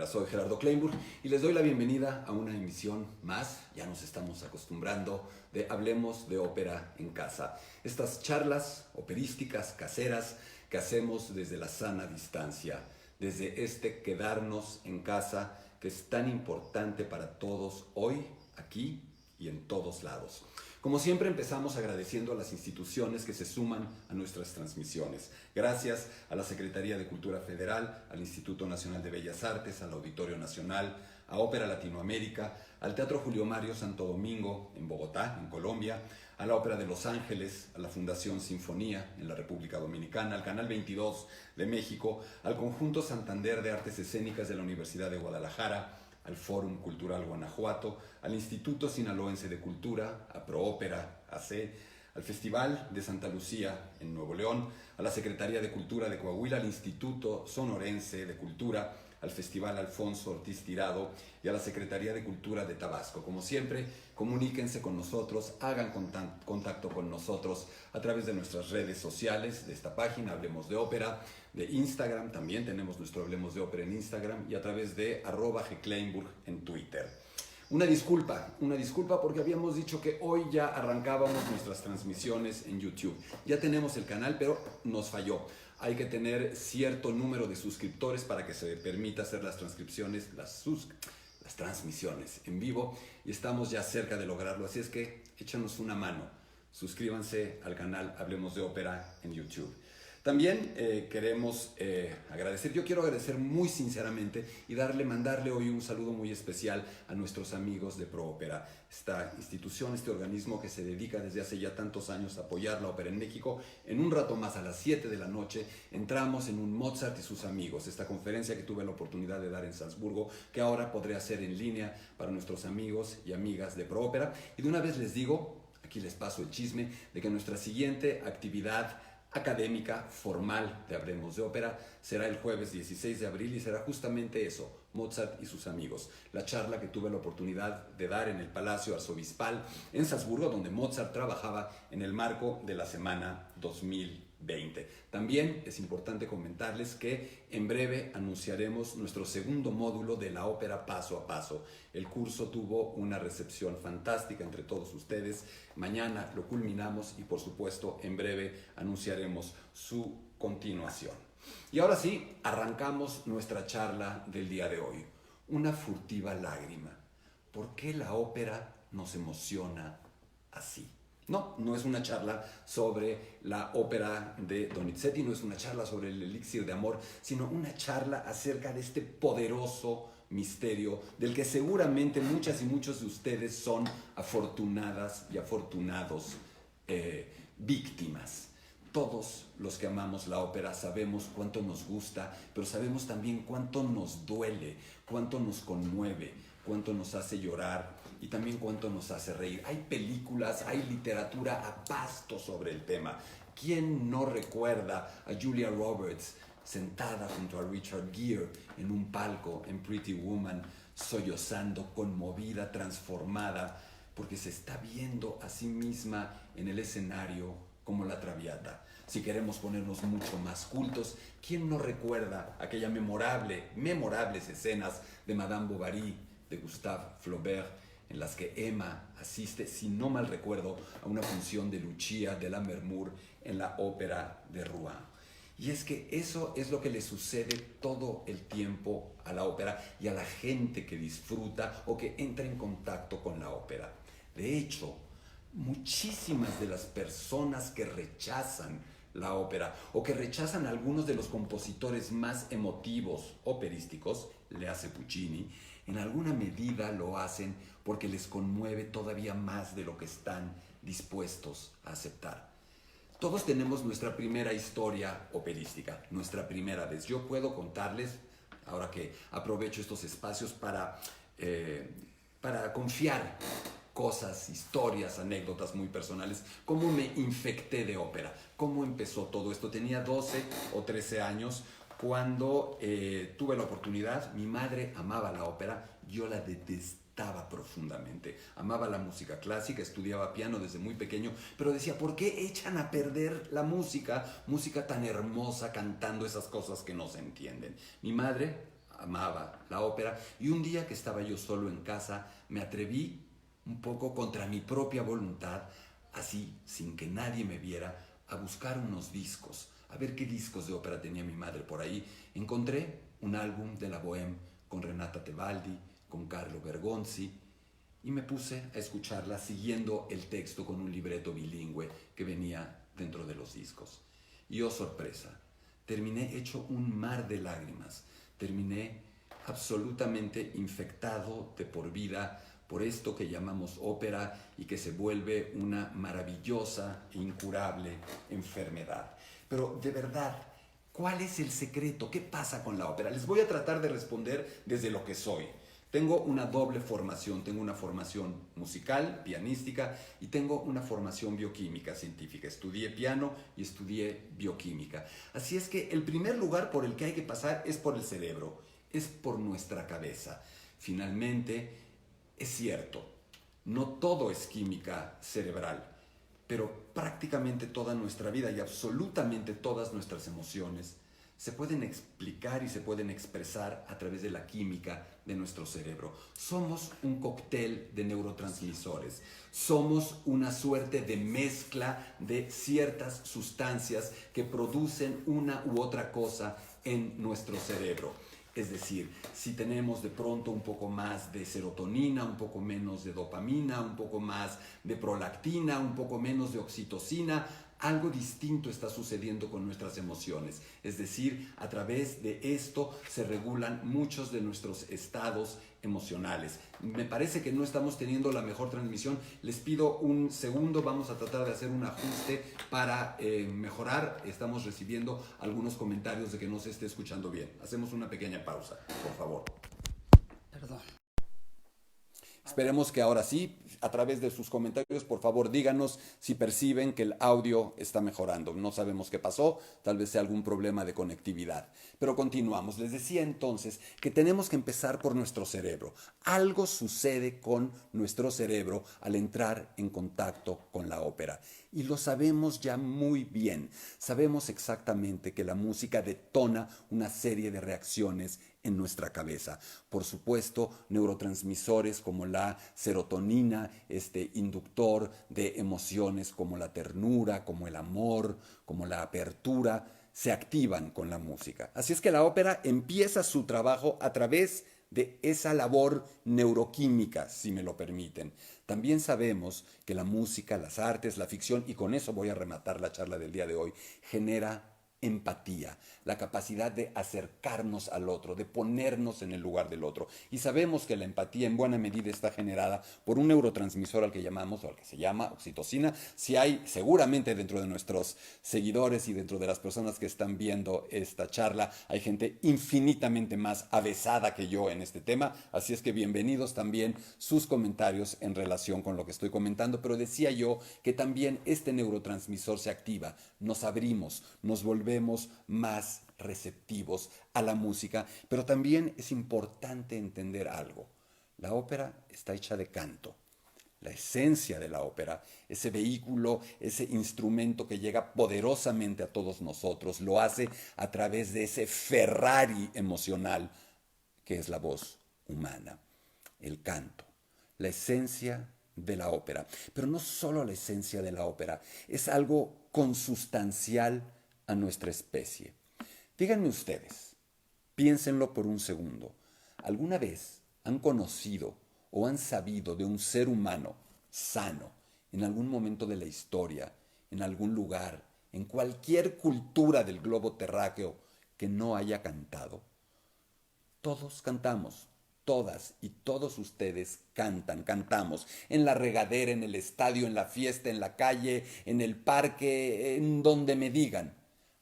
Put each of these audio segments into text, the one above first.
Hola, soy Gerardo Kleinburg y les doy la bienvenida a una emisión más, ya nos estamos acostumbrando, de Hablemos de Ópera en Casa. Estas charlas operísticas, caseras, que hacemos desde la sana distancia, desde este quedarnos en casa que es tan importante para todos hoy, aquí y en todos lados. Como siempre empezamos agradeciendo a las instituciones que se suman a nuestras transmisiones. Gracias a la Secretaría de Cultura Federal, al Instituto Nacional de Bellas Artes, al Auditorio Nacional, a Ópera Latinoamérica, al Teatro Julio Mario Santo Domingo en Bogotá, en Colombia, a la Ópera de Los Ángeles, a la Fundación Sinfonía en la República Dominicana, al Canal 22 de México, al Conjunto Santander de Artes Escénicas de la Universidad de Guadalajara, al Fórum Cultural Guanajuato, al Instituto Sinaloense de Cultura, a Proópera, AC, al Festival de Santa Lucía en Nuevo León, a la Secretaría de Cultura de Coahuila, al Instituto Sonorense de Cultura, al Festival Alfonso Ortiz Tirado y a la Secretaría de Cultura de Tabasco. Como siempre, comuníquense con nosotros, hagan contacto con nosotros a través de nuestras redes sociales, de esta página, Hablemos de Ópera, de Instagram, también tenemos nuestro Hablemos de Ópera en Instagram y a través de @gkleinburg en Twitter. Una disculpa porque habíamos dicho que hoy ya arrancábamos nuestras transmisiones en YouTube. Ya tenemos el canal, pero nos falló. Hay que tener cierto número de suscriptores para que se permita hacer las transcripciones, las transmisiones en vivo y estamos ya cerca de lograrlo. Así es que échanos una mano. Suscríbanse al canal Hablemos de Ópera en YouTube. También queremos agradecer, yo quiero agradecer muy sinceramente y mandarle hoy un saludo muy especial a nuestros amigos de Proópera, esta institución, este organismo que se dedica desde hace ya tantos años a apoyar la ópera en México. En un rato más, a las 7 de la noche, entramos en un Mozart y sus amigos, esta conferencia que tuve la oportunidad de dar en Salzburgo, que ahora podré hacer en línea para nuestros amigos y amigas de Proópera. Y de una vez les digo, aquí les paso el chisme, de que nuestra siguiente actividad académica formal de Hablemos de Ópera será el jueves 16 de abril y será justamente eso, Mozart y sus amigos. La charla que tuve la oportunidad de dar en el Palacio Arzobispal en Salzburgo, donde Mozart trabajaba en el marco de la Semana 2020. También es importante comentarles que en breve anunciaremos nuestro segundo módulo de la ópera paso a paso. El curso tuvo una recepción fantástica entre todos ustedes. Mañana lo culminamos y por supuesto en breve anunciaremos su continuación. Y ahora sí, arrancamos nuestra charla del día de hoy. Una furtiva lágrima. ¿Por qué la ópera nos emociona así? No es una charla sobre la ópera de Donizetti, no es una charla sobre el elixir de amor, sino una charla acerca de este poderoso misterio del que seguramente muchas y muchos de ustedes son afortunadas y afortunados víctimas. Todos los que amamos la ópera sabemos cuánto nos gusta, pero sabemos también cuánto nos duele, cuánto nos conmueve, cuánto nos hace llorar y también cuánto nos hace reír. Hay películas, hay literatura a pasto sobre el tema. ¿Quién no recuerda a Julia Roberts sentada junto a Richard Gere en un palco en Pretty Woman, sollozando, conmovida, transformada, porque se está viendo a sí misma en el escenario como la Traviata? Si queremos ponernos mucho más cultos, ¿quién no recuerda aquellas memorables escenas de Madame Bovary, de Gustave Flaubert, en las que Emma asiste, si no mal recuerdo, a una función de Lucia de Lammermoor en la ópera de Rouen? Y es que eso es lo que le sucede todo el tiempo a la ópera y a la gente que disfruta o que entra en contacto con la ópera. De hecho, muchísimas de las personas que rechazan la ópera o que rechazan a algunos de los compositores más emotivos operísticos, le hace Puccini, en alguna medida lo hacen porque les conmueve todavía más de lo que están dispuestos a aceptar. Todos tenemos nuestra primera historia operística, nuestra primera vez. Yo puedo contarles, ahora que aprovecho estos espacios para confiar cosas, historias, anécdotas muy personales, cómo me infecté de ópera, cómo empezó todo esto. Tenía 12 o 13 años cuando tuve la oportunidad. Mi madre amaba la ópera, yo la detestaba profundamente. Amaba la música clásica, estudiaba piano desde muy pequeño, pero decía, ¿por qué echan a perder la música tan hermosa, cantando esas cosas que no se entienden? Mi madre amaba la ópera, y un día que estaba yo solo en casa, me atreví un poco contra mi propia voluntad, así, sin que nadie me viera, a buscar unos discos, a ver qué discos de ópera tenía mi madre por ahí. Encontré un álbum de la Bohème con Renata Tebaldi, con Carlo Bergonzi, y me puse a escucharla siguiendo el texto con un libreto bilingüe que venía dentro de los discos. Y oh sorpresa, terminé hecho un mar de lágrimas, terminé absolutamente infectado de por vida por esto que llamamos ópera y que se vuelve una maravillosa e incurable enfermedad. Pero de verdad, ¿cuál es el secreto? ¿Qué pasa con la ópera? Les voy a tratar de responder desde lo que soy. Tengo una doble formación, tengo una formación musical, pianística, y tengo una formación bioquímica científica. Estudié piano y estudié bioquímica. Así es que el primer lugar por el que hay que pasar es por el cerebro, es por nuestra cabeza. Finalmente, es cierto, no todo es química cerebral, pero prácticamente toda nuestra vida y absolutamente todas nuestras emociones se pueden explicar y se pueden expresar a través de la química de nuestro cerebro. Somos un cóctel de neurotransmisores. Somos una suerte de mezcla de ciertas sustancias que producen una u otra cosa en nuestro cerebro. Es decir, si tenemos de pronto un poco más de serotonina, un poco menos de dopamina, un poco más de prolactina, un poco menos de oxitocina, algo distinto está sucediendo con nuestras emociones. Es decir, a través de esto se regulan muchos de nuestros estados emocionales. Me parece que no estamos teniendo la mejor transmisión. Les pido un segundo, vamos a tratar de hacer un ajuste para mejorar. Estamos recibiendo algunos comentarios de que no se esté escuchando bien. Hacemos una pequeña pausa, por favor. Perdón. Esperemos que ahora sí, a través de sus comentarios, por favor, díganos si perciben que el audio está mejorando. No sabemos qué pasó, tal vez sea algún problema de conectividad. Pero continuamos. Les decía entonces que tenemos que empezar por nuestro cerebro. Algo sucede con nuestro cerebro al entrar en contacto con la ópera. Y lo sabemos ya muy bien. Sabemos exactamente que la música detona una serie de reacciones en nuestra cabeza. Por supuesto, neurotransmisores como la serotonina, este inductor de emociones como la ternura, como el amor, como la apertura, se activan con la música. Así es que la ópera empieza su trabajo a través de esa labor neuroquímica, si me lo permiten. También sabemos que la música, las artes, la ficción, y con eso voy a rematar la charla del día de hoy, genera empatía, la capacidad de acercarnos al otro, de ponernos en el lugar del otro. Y sabemos que la empatía en buena medida está generada por un neurotransmisor al que llamamos, o al que se llama oxitocina. Si hay seguramente dentro de nuestros seguidores y dentro de las personas que están viendo esta charla, hay gente infinitamente más avesada que yo en este tema, así es que bienvenidos también sus comentarios en relación con lo que estoy comentando, pero decía yo que también este neurotransmisor se activa, nos abrimos, nos volvemos más receptivos a la música, pero también es importante entender algo. La ópera está hecha de canto. La esencia de la ópera, ese vehículo, ese instrumento que llega poderosamente a todos nosotros, lo hace a través de ese Ferrari emocional que es la voz humana, el canto, la esencia de la ópera. Pero no solo la esencia de la ópera, es algo consustancial a nuestra especie. Díganme ustedes, piénsenlo por un segundo, ¿alguna vez han conocido o han sabido de un ser humano sano en algún momento de la historia, en algún lugar, en cualquier cultura del globo terráqueo que no haya cantado? Todos cantamos, todas y todos ustedes cantan, cantamos, en la regadera, en el estadio, en la fiesta, en la calle, en el parque, en donde me digan.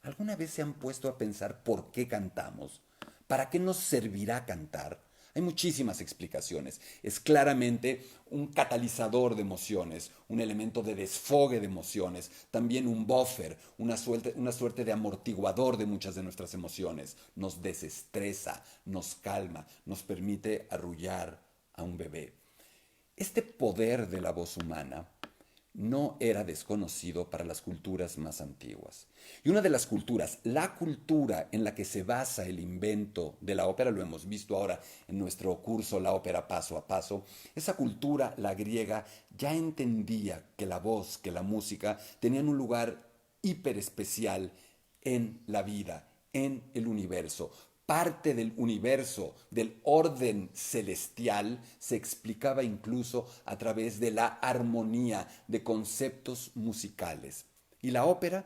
¿Alguna vez se han puesto a pensar por qué cantamos? ¿Para qué nos servirá cantar? Hay muchísimas explicaciones. Es claramente un catalizador de emociones, un elemento de desfogue de emociones, también un buffer, una suerte de amortiguador de muchas de nuestras emociones. Nos desestresa, nos calma, nos permite arrullar a un bebé. Este poder de la voz humana no era desconocido para las culturas más antiguas. Y una de las culturas, la cultura en la que se basa el invento de la ópera, lo hemos visto ahora en nuestro curso La ópera paso a paso, esa cultura, la griega, ya entendía que la voz, que la música tenían un lugar hiper especial en la vida, en el universo. Parte del universo, del orden celestial, se explicaba incluso a través de la armonía de conceptos musicales. Y la ópera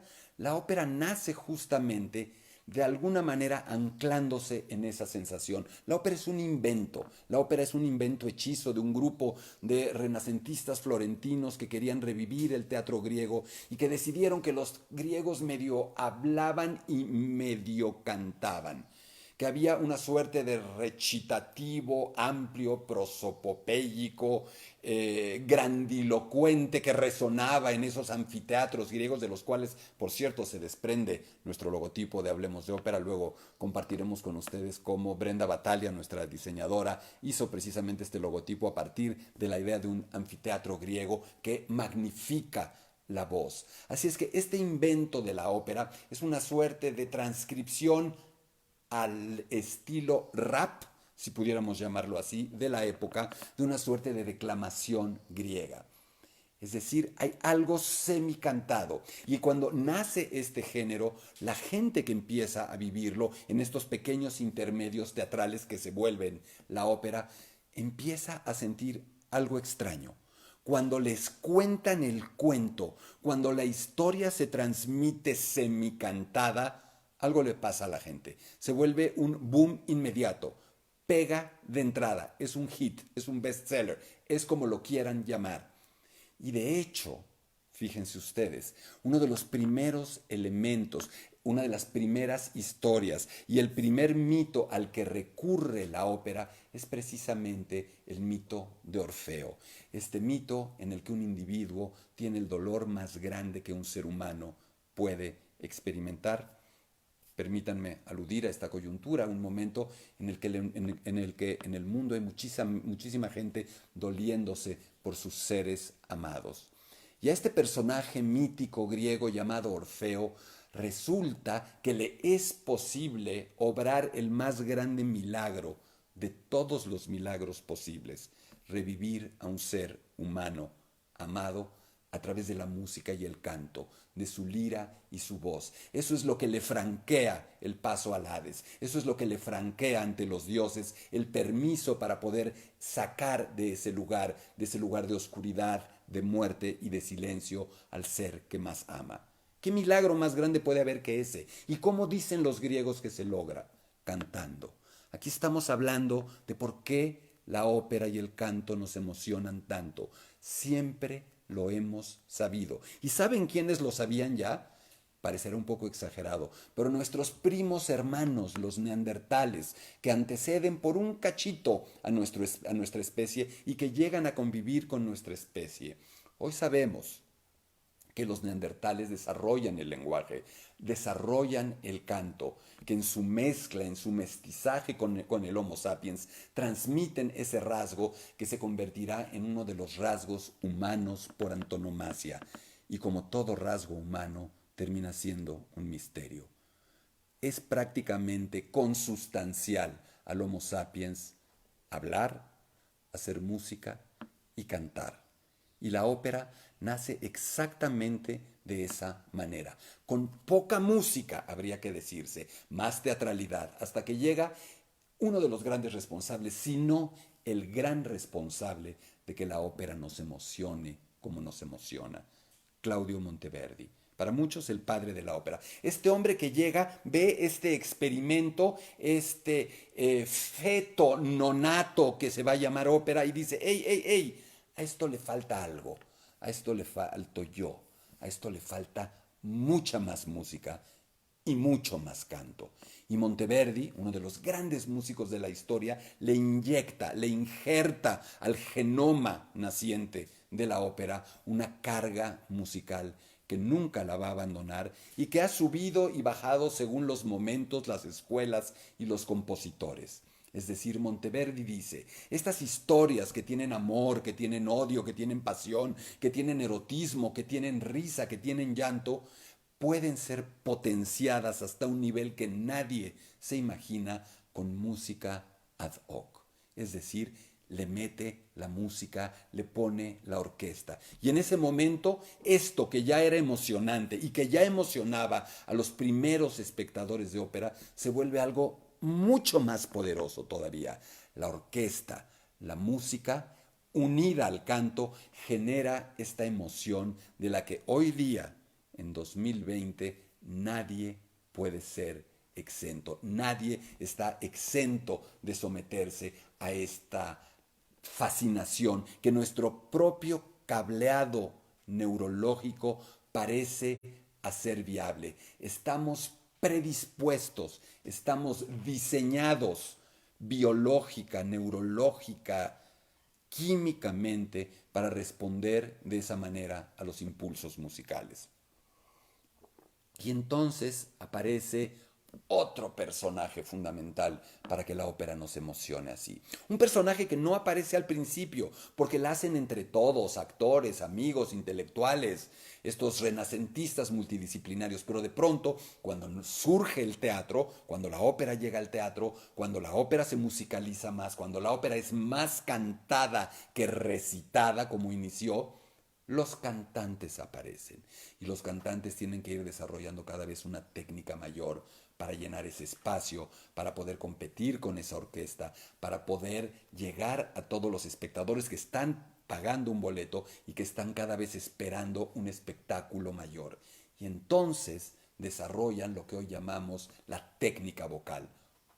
nace justamente de alguna manera anclándose en esa sensación. La ópera es un invento, la ópera es un invento hechizo de un grupo de renacentistas florentinos que querían revivir el teatro griego y que decidieron que los griegos medio hablaban y medio cantaban, que había una suerte de recitativo amplio, prosopopéyico, grandilocuente que resonaba en esos anfiteatros griegos de los cuales, por cierto, se desprende nuestro logotipo de Hablemos de Ópera. Luego compartiremos con ustedes cómo Brenda Battaglia, nuestra diseñadora, hizo precisamente este logotipo a partir de la idea de un anfiteatro griego que magnifica la voz. Así es que este invento de la ópera es una suerte de transcripción al estilo rap, si pudiéramos llamarlo así, de la época, de una suerte de declamación griega. Es decir, hay algo semicantado. Y cuando nace este género, la gente que empieza a vivirlo en estos pequeños intermedios teatrales que se vuelven la ópera, empieza a sentir algo extraño. Cuando les cuentan el cuento, cuando la historia se transmite semicantada, algo le pasa a la gente. Se vuelve un boom inmediato. Pega de entrada. Es un hit, es un bestseller, es como lo quieran llamar. Y de hecho, fíjense ustedes, uno de los primeros elementos, una de las primeras historias y el primer mito al que recurre la ópera es precisamente el mito de Orfeo. Este mito en el que un individuo tiene el dolor más grande que un ser humano puede experimentar. Permítanme aludir a esta coyuntura, un momento en el que en el mundo hay muchísima gente doliéndose por sus seres amados. Y a este personaje mítico griego llamado Orfeo resulta que le es posible obrar el más grande milagro de todos los milagros posibles, revivir a un ser humano amado a través de la música y el canto, de su lira y su voz. Eso es lo que le franquea el paso al Hades. Eso es lo que le franquea ante los dioses el permiso para poder sacar de ese lugar de oscuridad, de muerte y de silencio al ser que más ama. ¿Qué milagro más grande puede haber que ese? ¿Y cómo dicen los griegos que se logra? Cantando. Aquí estamos hablando de por qué la ópera y el canto nos emocionan tanto. Siempre lo hemos sabido. ¿Y saben quiénes lo sabían ya? Parecerá un poco exagerado, pero nuestros primos hermanos, los neandertales, que anteceden por un cachito a nuestra especie y que llegan a convivir con nuestra especie. Hoy sabemos que los neandertales desarrollan el lenguaje, desarrollan el canto, que en su mezcla, en su mestizaje con el Homo sapiens, transmiten ese rasgo que se convertirá en uno de los rasgos humanos por antonomasia. Y como todo rasgo humano, termina siendo un misterio. Es prácticamente consustancial al Homo sapiens hablar, hacer música y cantar. Y la ópera nace exactamente de esa manera, con poca música, habría que decirse, más teatralidad, hasta que llega uno de los grandes responsables, si no el gran responsable de que la ópera nos emocione como nos emociona, Claudio Monteverdi. Para muchos el padre de la ópera. Este hombre que llega, ve este experimento, este feto nonato que se va a llamar ópera y dice, ¡ey, ey, ey! A esto le falta algo, a esto le falto yo, a esto le falta mucha más música y mucho más canto. Y Monteverdi, uno de los grandes músicos de la historia, le inyecta, le injerta al genoma naciente de la ópera una carga musical que nunca la va a abandonar y que ha subido y bajado según los momentos, las escuelas y los compositores. Es decir, Monteverdi dice, estas historias que tienen amor, que tienen odio, que tienen pasión, que tienen erotismo, que tienen risa, que tienen llanto, pueden ser potenciadas hasta un nivel que nadie se imagina con música ad hoc. Es decir, le mete la música, le pone la orquesta. Y en ese momento, esto que ya era emocionante y que ya emocionaba a los primeros espectadores de ópera, se vuelve algo mucho más poderoso todavía. La orquesta, la música, unida al canto, genera esta emoción de la que hoy día, en 2020, nadie puede ser exento. Nadie está exento de someterse a esta fascinación que nuestro propio cableado neurológico parece hacer viable. Estamos predispuestos, estamos diseñados biológica, neurológica, químicamente para responder de esa manera a los impulsos musicales. Y entonces aparece otro personaje fundamental para que la ópera nos emocione así. Un personaje que no aparece al principio, porque la hacen entre todos, actores, amigos, intelectuales, estos renacentistas multidisciplinarios, pero de pronto, cuando surge el teatro, cuando la ópera llega al teatro, cuando la ópera se musicaliza más, cuando la ópera es más cantada que recitada, como inició, los cantantes aparecen y los cantantes tienen que ir desarrollando cada vez una técnica mayor para llenar ese espacio, para poder competir con esa orquesta, para poder llegar a todos los espectadores que están pagando un boleto y que están cada vez esperando un espectáculo mayor. Y entonces desarrollan lo que hoy llamamos la técnica vocal,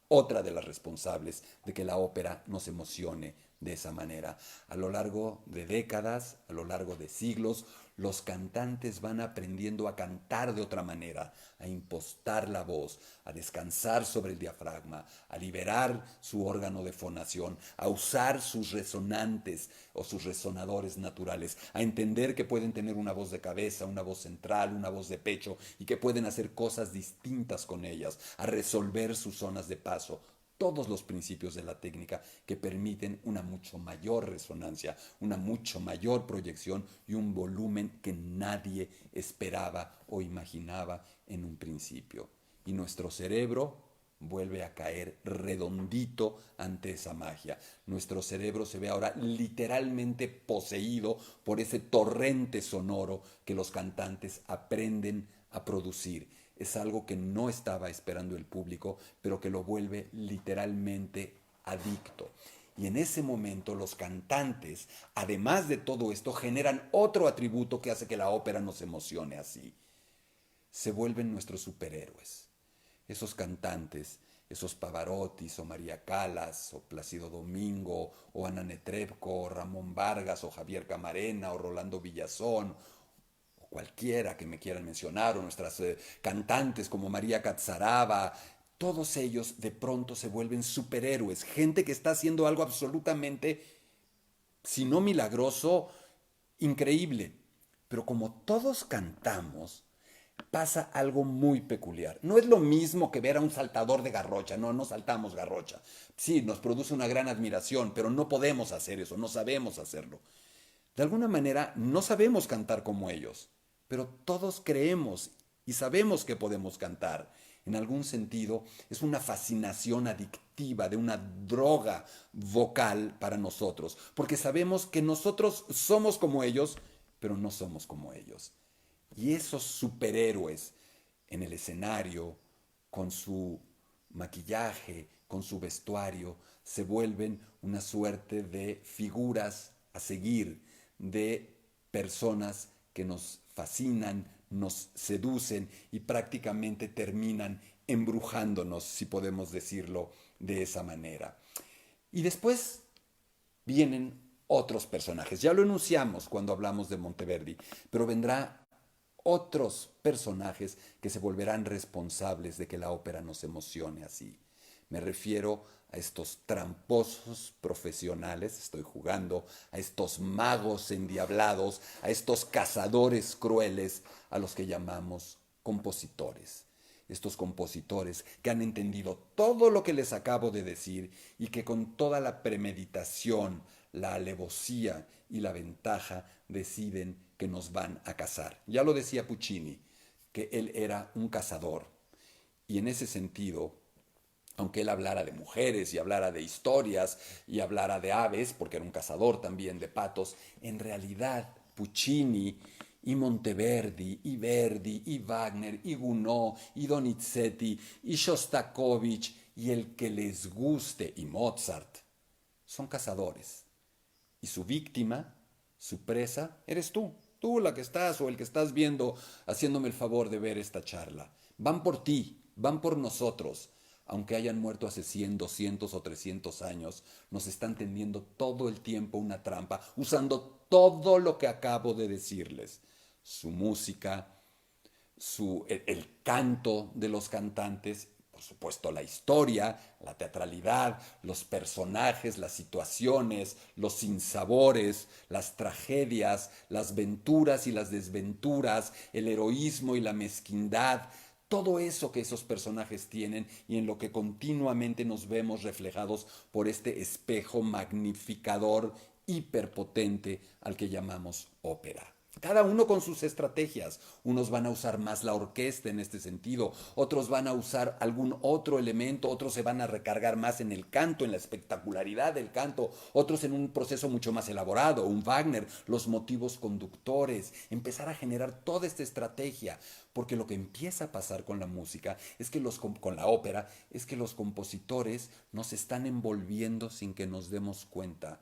otra de las responsables de que la ópera nos emocione de esa manera. A lo largo de décadas, a lo largo de siglos, los cantantes van aprendiendo a cantar de otra manera, a impostar la voz, a descansar sobre el diafragma, a liberar su órgano de fonación, a usar sus resonantes o sus resonadores naturales, a entender que pueden tener una voz de cabeza, una voz central, una voz de pecho y que pueden hacer cosas distintas con ellas, a resolver sus zonas de paso. Todos los principios de la técnica que permiten una mucho mayor resonancia, una mucho mayor proyección y un volumen que nadie esperaba o imaginaba en un principio. Y nuestro cerebro vuelve a caer redondito ante esa magia. Nuestro cerebro se ve ahora literalmente poseído por ese torrente sonoro que los cantantes aprenden a producir. Es algo que no estaba esperando el público, pero que lo vuelve literalmente adicto. Y en ese momento los cantantes, además de todo esto, generan otro atributo que hace que la ópera nos emocione así. Se vuelven nuestros superhéroes. Esos cantantes, esos Pavarottis o María Callas o Plácido Domingo o Ana Netrebko o Ramón Vargas o Javier Camarena o Rolando Villazón o cualquiera que me quieran mencionar o nuestras cantantes como María Catzaraba, todos ellos de pronto se vuelven superhéroes, gente que está haciendo algo absolutamente, si no milagroso, increíble. Pero como todos cantamos, pasa algo muy peculiar. No es lo mismo que ver a un saltador de garrocha, no saltamos garrocha. Sí, nos produce una gran admiración, pero no podemos hacer eso, no sabemos hacerlo. De alguna manera no sabemos cantar como ellos, pero todos creemos y sabemos que podemos cantar. En algún sentido es una fascinación adictiva, de una droga vocal para nosotros, porque sabemos que nosotros somos como ellos, pero no somos como ellos. Y esos superhéroes en el escenario, con su maquillaje, con su vestuario, se vuelven una suerte de figuras a seguir, de personas que nos fascinan, nos seducen y prácticamente terminan embrujándonos, si podemos decirlo de esa manera. Y después vienen otros personajes. Ya lo enunciamos cuando hablamos de Monteverdi, pero vendrá otros personajes que se volverán responsables de que la ópera nos emocione así. Me refiero a estos tramposos profesionales, estoy jugando, a estos magos endiablados, a estos cazadores crueles, a los que llamamos compositores. estos compositores que han entendido todo lo que les acabo de decir y que con toda la premeditación, la alevosía y la ventaja deciden que nos van a cazar. Ya lo decía Puccini, que él era un cazador. Y en ese sentido, aunque él hablara de mujeres y hablara de historias y hablara de aves, porque era un cazador también de patos, en realidad Puccini y Monteverdi y Verdi y Wagner y Gounod y Donizetti y Shostakovich y el que les guste y Mozart son cazadores. Y su víctima, su presa, eres tú la que estás o el que estás viendo haciéndome el favor de ver esta charla. Van por ti, van por nosotros. Aunque hayan muerto hace 100, 200 o 300 años, nos están tendiendo todo el tiempo una trampa, usando todo lo que acabo de decirles. Su música, el canto de los cantantes, por supuesto la historia, la teatralidad, los personajes, las situaciones, los sinsabores, las tragedias, las venturas y las desventuras, el heroísmo y la mezquindad, todo eso que esos personajes tienen y en lo que continuamente nos vemos reflejados por este espejo magnificador hiperpotente al que llamamos ópera. Cada uno con sus estrategias. Unos van a usar más la orquesta en este sentido, otros van a usar algún otro elemento, otros se van a recargar más en el canto, en la espectacularidad del canto, otros en un proceso mucho más elaborado, un Wagner, los motivos conductores, empezar a generar toda esta estrategia, porque lo que empieza a pasar con la música es que con la ópera es que los compositores nos están envolviendo sin que nos demos cuenta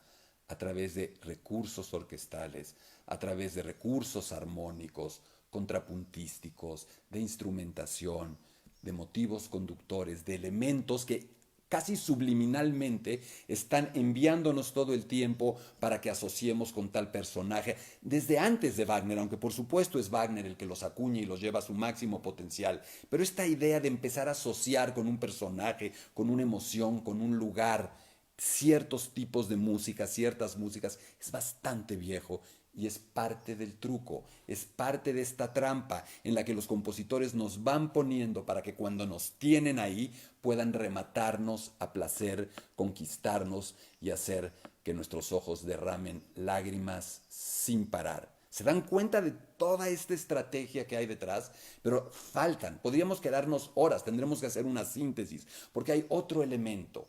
a través de recursos orquestales, a través de recursos armónicos, contrapuntísticos, de instrumentación, de motivos conductores, de elementos que casi subliminalmente están enviándonos todo el tiempo para que asociemos con tal personaje, desde antes de Wagner, aunque por supuesto es Wagner el que los acuña y los lleva a su máximo potencial, pero esta idea de empezar a asociar con un personaje, con una emoción, con un lugar, ciertos tipos de música, ciertas músicas, es bastante viejo y es parte del truco, es parte de esta trampa en la que los compositores nos van poniendo para que cuando nos tienen ahí puedan rematarnos a placer, conquistarnos y hacer que nuestros ojos derramen lágrimas sin parar. ¿Se dan cuenta de toda esta estrategia que hay detrás? Pero faltan, podríamos quedarnos horas, tendremos que hacer una síntesis, porque hay otro elemento.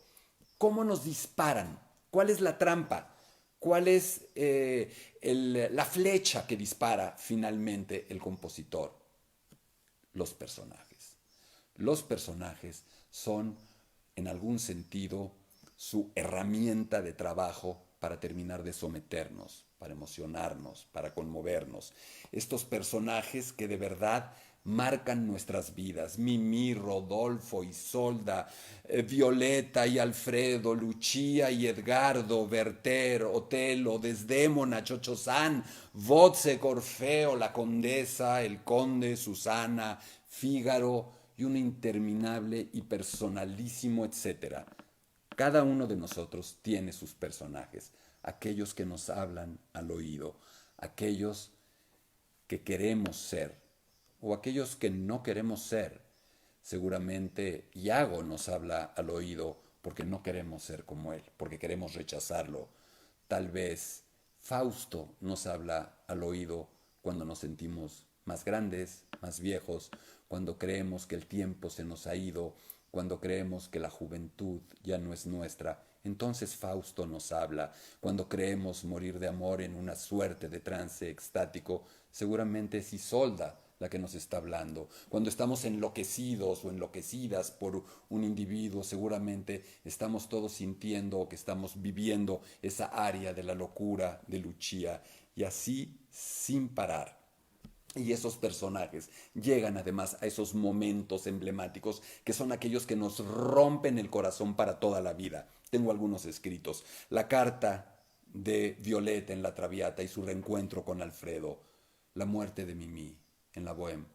¿Cómo nos disparan? ¿Cuál es la trampa? ¿Cuál es la flecha que dispara finalmente el compositor? Los personajes. Los personajes son, en algún sentido, su herramienta de trabajo para terminar de someternos, para emocionarnos, para conmovernos. Estos personajes que de verdad marcan nuestras vidas. Mimí, Rodolfo, Isolda, Violeta y Alfredo, Lucia y Edgardo, Werther, Otelo, Desdémona, Chochosán, Wozzeck, Orfeo, la condesa, el conde, Susana, Fígaro y un interminable y personalísimo etcétera. Cada uno de nosotros tiene sus personajes, aquellos que nos hablan al oído, aquellos que queremos ser o aquellos que no queremos ser. Seguramente Iago nos habla al oído porque no queremos ser como él, porque queremos rechazarlo. Tal vez Fausto nos habla al oído cuando nos sentimos más grandes, más viejos, cuando creemos que el tiempo se nos ha ido, cuando creemos que la juventud ya no es nuestra. Entonces Fausto nos habla. Cuando creemos morir de amor en una suerte de trance extático, seguramente es Isolda la que nos está hablando. Cuando estamos enloquecidos o enloquecidas por un individuo, seguramente estamos todos sintiendo o que estamos viviendo esa área de la locura de Lucia, y así sin parar. Y esos personajes llegan además a esos momentos emblemáticos que son aquellos que nos rompen el corazón para toda la vida. Tengo algunos escritos. La carta de Violeta en La Traviata y su reencuentro con Alfredo. La muerte de Mimì en la Bohème.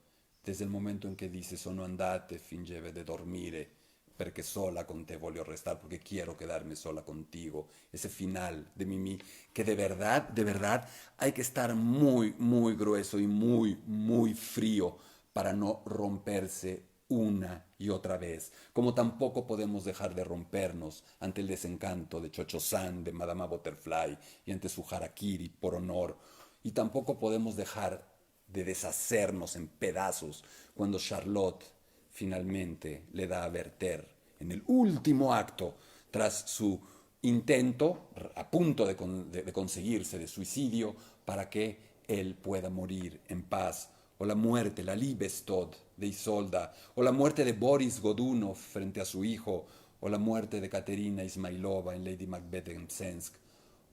Desde il momento in che dice sono andate, fingeva de dormire, perché sola con te voglio restar, porque quiero quedarme sola contigo. Ese final de Mimì, que de verdad, hay que estar muy, muy grueso y muy, muy frío para no romperse una y otra vez, como tampoco podemos dejar de rompernos ante el desencanto de Cho-Cho-San, de Madama Butterfly y ante su harakiri por honor, y tampoco podemos dejar de deshacernos en pedazos cuando Charlotte finalmente le da a verter en el último acto, tras su intento a punto de conseguirse de suicidio, para que él pueda morir en paz, o la muerte, la Liebestod de Isolda, o la muerte de Boris Godunov frente a su hijo, o la muerte de Katerina Ismailova en Lady Macbeth en Msensk,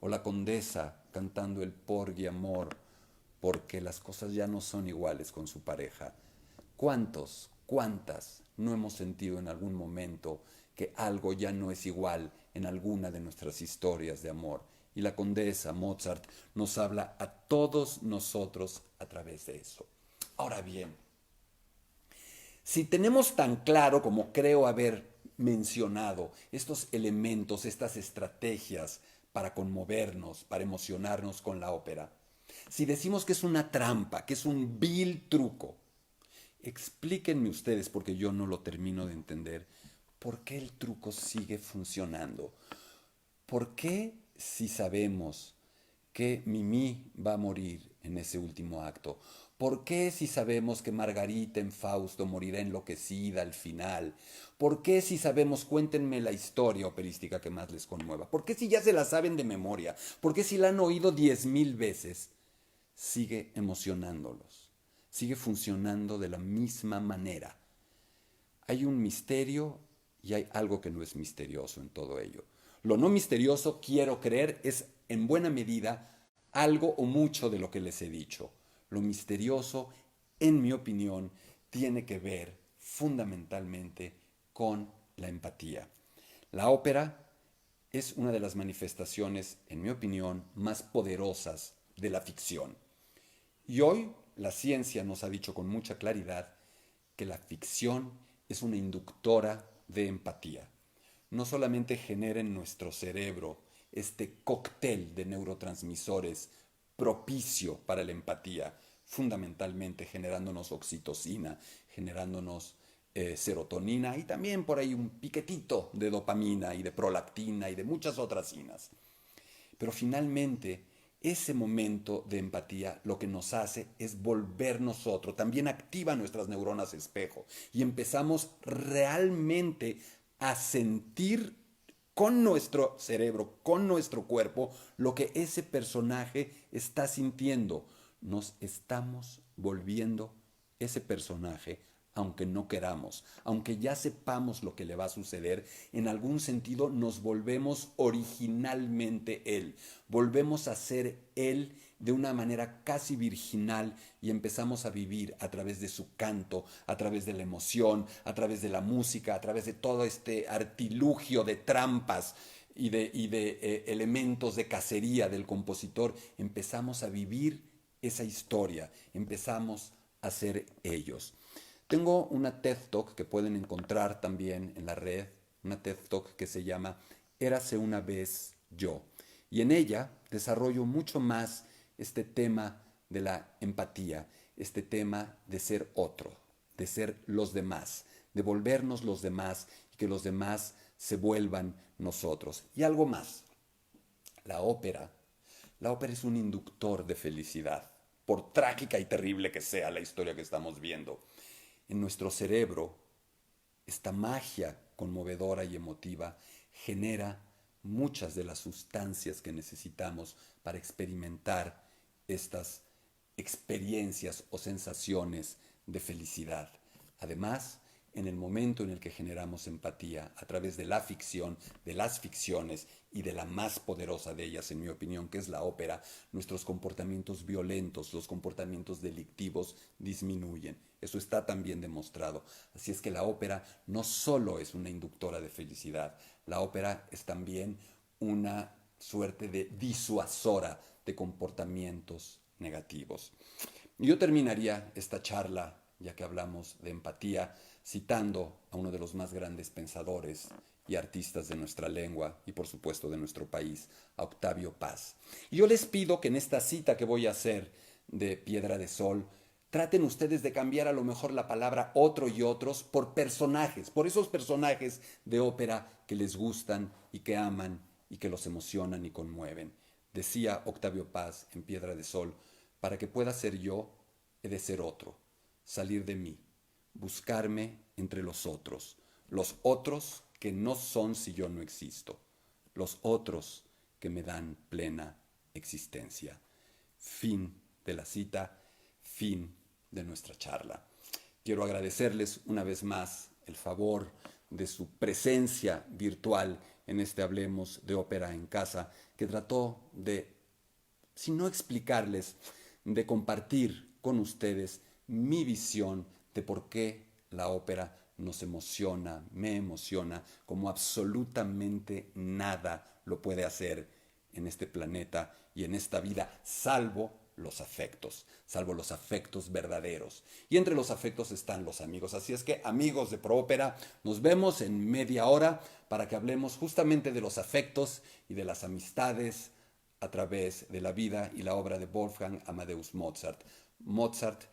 o la condesa cantando el Porgy Amor, porque las cosas ya no son iguales con su pareja. ¿Cuántas no hemos sentido en algún momento que algo ya no es igual en alguna de nuestras historias de amor? Y la condesa Mozart nos habla a todos nosotros a través de eso. Ahora bien, si tenemos tan claro como creo haber mencionado estos elementos, estas estrategias para conmovernos, para emocionarnos con la ópera, si decimos que es una trampa, que es un vil truco, explíquenme ustedes, porque yo no lo termino de entender, ¿por qué el truco sigue funcionando? ¿Por qué, si sabemos que Mimi va a morir en ese último acto? ¿Por qué, si sabemos que Margarita en Fausto morirá enloquecida al final? ¿Por qué, si sabemos, cuéntenme la historia operística que más les conmueva? ¿Por qué, si ya se la saben de memoria? ¿Por qué, si la han oído 10,000 veces, sigue emocionándolos? Sigue funcionando de la misma manera. Hay un misterio y hay algo que no es misterioso en todo ello. Lo no misterioso, quiero creer, es en buena medida algo o mucho de lo que les he dicho. Lo misterioso, en mi opinión, tiene que ver fundamentalmente con la empatía. La ópera es una de las manifestaciones, en mi opinión, más poderosas de la ficción. Y hoy la ciencia nos ha dicho con mucha claridad que la ficción es una inductora de empatía. No solamente genera en nuestro cerebro este cóctel de neurotransmisores propicio para la empatía, fundamentalmente generándonos oxitocina, generándonos serotonina y también por ahí un piquetito de dopamina y de prolactina y de muchas otras inas. Pero finalmente, ese momento de empatía lo que nos hace es volvernos otro, también activa nuestras neuronas espejo y empezamos realmente a sentir con nuestro cerebro, con nuestro cuerpo, lo que ese personaje está sintiendo. Nos estamos volviendo ese personaje, aunque no queramos, aunque ya sepamos lo que le va a suceder, en algún sentido nos volvemos originalmente él, volvemos a ser él de una manera casi virginal y empezamos a vivir a través de su canto, a través de la emoción, a través de la música, a través de todo este artilugio de trampas y de elementos de cacería del compositor, empezamos a vivir esa historia, empezamos a ser ellos. Tengo una TED Talk que pueden encontrar también en la red, una TED Talk que se llama Érase una vez yo. Y en ella desarrollo mucho más este tema de la empatía, este tema de ser otro, de ser los demás, de volvernos los demás y que los demás se vuelvan nosotros. Y algo más, la ópera, la ópera es un inductor de felicidad, por trágica y terrible que sea la historia que estamos viendo. En nuestro cerebro, esta magia conmovedora y emotiva genera muchas de las sustancias que necesitamos para experimentar estas experiencias o sensaciones de felicidad. Además, en el momento en el que generamos empatía a través de la ficción, de las ficciones y de la más poderosa de ellas, en mi opinión, que es la ópera, nuestros comportamientos violentos, los comportamientos delictivos disminuyen. Eso está también demostrado. Así es que la ópera no solo es una inductora de felicidad, la ópera es también una suerte de disuasora de comportamientos negativos. Yo terminaría esta charla, ya que hablamos de empatía, citando a uno de los más grandes pensadores y artistas de nuestra lengua y por supuesto de nuestro país, a Octavio Paz. Y yo les pido que en esta cita que voy a hacer de Piedra de Sol Traten ustedes de cambiar a lo mejor la palabra otro y otros por personajes, por esos personajes de ópera que les gustan y que aman y que los emocionan y conmueven. Decía Octavio Paz en Piedra de Sol, para que pueda ser yo, he de ser otro, salir de mí, buscarme entre los otros que no son si yo no existo, los otros que me dan plena existencia. Fin de la cita, fin de nuestra charla. Quiero agradecerles una vez más el favor de su presencia virtual en este Hablemos de Ópera en Casa, que trató de, si no explicarles, de compartir con ustedes mi visión de por qué la ópera nos emociona, me emociona, como absolutamente nada lo puede hacer en este planeta y en esta vida, salvo los afectos verdaderos. Y entre los afectos están los amigos. Así es que, amigos de ProÓpera, nos vemos en media hora para que hablemos justamente de los afectos y de las amistades a través de la vida y la obra de Wolfgang Amadeus Mozart. Mozart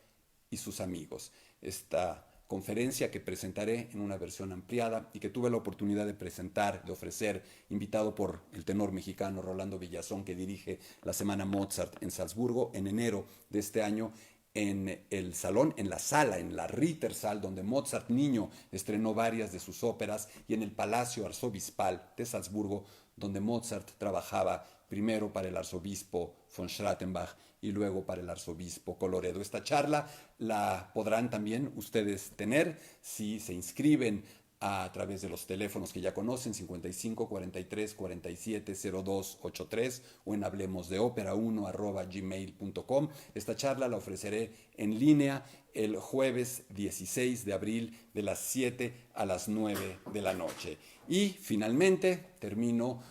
y sus amigos. Esta conferencia que presentaré en una versión ampliada y que tuve la oportunidad de presentar, de ofrecer, invitado por el tenor mexicano Rolando Villazón, que dirige la Semana Mozart en Salzburgo en enero de este año, en el salón, en la sala, en la Rittersaal, donde Mozart niño estrenó varias de sus óperas, y en el Palacio Arzobispal de Salzburgo, donde Mozart trabajaba primero para el arzobispo von Schrattenbach y luego para el arzobispo Colloredo. Esta charla la podrán también ustedes tener si se inscriben a través de los teléfonos que ya conocen, 55 43 47 02 83, o en hablemosdeopera1@gmail.com. Esta charla la ofreceré en línea el jueves 16 de abril de las 7 a las 9 de la noche. Y finalmente termino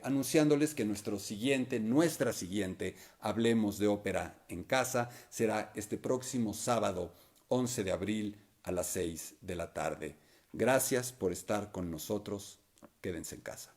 anunciándoles que nuestra siguiente Hablemos de Ópera en Casa será este próximo sábado 11 de abril a las 6 de la tarde. Gracias por estar con nosotros. Quédense en casa.